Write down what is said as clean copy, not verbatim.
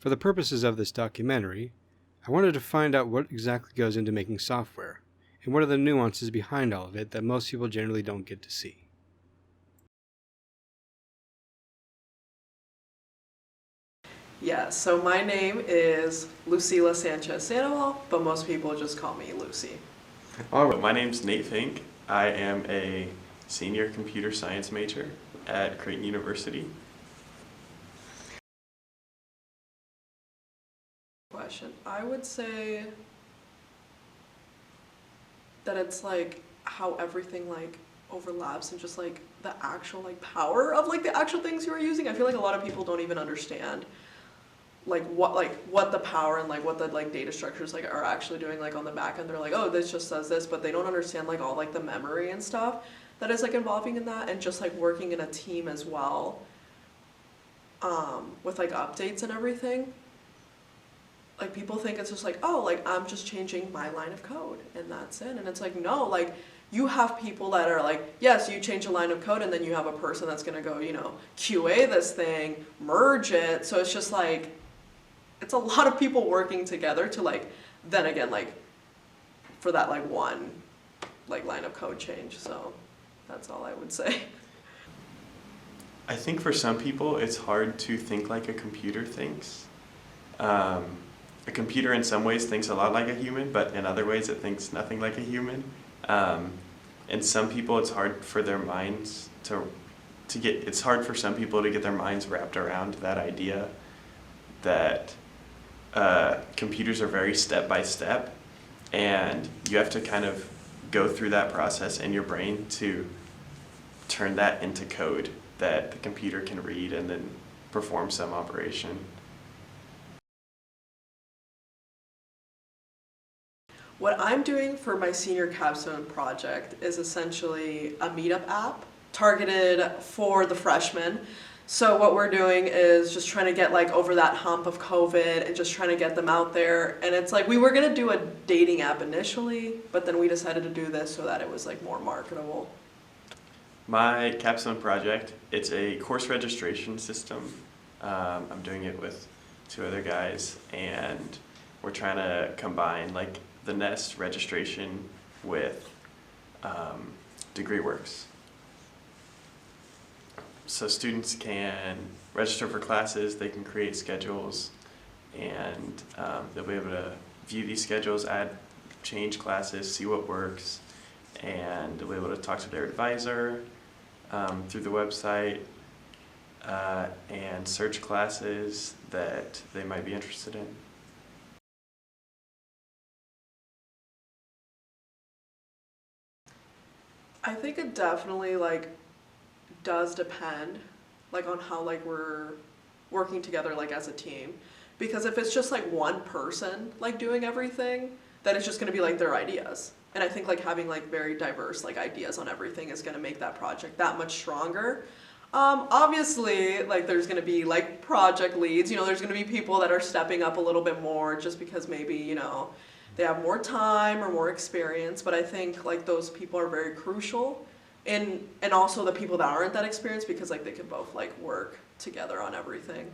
For the purposes of this documentary, I wanted to find out what exactly goes into making software, and what are the nuances behind all of it that most people generally don't get to see. Yeah, so my name is Lucila Sanchez Sandoval, but most people just call me Lucy. All right, my name's Nate Fink. I am a senior computer science major at Creighton University. Question. I would say that it's like how everything like overlaps and just like the actual like power of like the actual things you are using. I feel like a lot of people don't even understand like what the power and like what the like data structures like are actually doing like on the back end. They're like, oh, this just does this, but they don't understand like all like the memory and stuff that is like involving in that, and just like working in a team as well, with like updates and everything. Like people think it's just like, oh, like I'm just changing my line of code and that's it. And it's like, no, like you have people that are like, yes, you change a line of code and then you have a person that's gonna go, QA this thing, merge it. So it's just like, it's a lot of people working together to like, then again, like for that like one like line of code change. So that's all I would say. I think for some people it's hard to think like a computer thinks. A computer in some ways thinks a lot like a human, but in other ways it thinks nothing like a human. And some people it's hard for their minds it's hard for some people to get their minds wrapped around that idea that computers are very step by step, and you have to kind of go through that process in your brain to turn that into code that the computer can read and then perform some operation. What I'm doing for my senior capstone project is essentially a meetup app targeted for the freshmen. So what we're doing is just trying to get like over that hump of COVID and just trying to get them out there. And it's like we were gonna do a dating app initially, but then we decided to do this so that it was like more marketable. My capstone project, it's a course registration system. I'm doing it with two other guys, and we're trying to combine like the Nest registration with DegreeWorks. So students can register for classes, they can create schedules, and they'll be able to view these schedules, change classes, see what works, and they'll be able to talk to their advisor through the website and search classes that they might be interested in. I think it definitely like does depend like on how like we're working together like as a team, because if it's just like one person like doing everything, then it's just going to be like their ideas. And I think like having like very diverse like ideas on everything is going to make that project that much stronger. Obviously like there's going to be like project leads, there's going to be people that are stepping up a little bit more just because maybe they have more time or more experience, but I think like those people are very crucial. And also the people that aren't that experienced, because like they can both like work together on everything.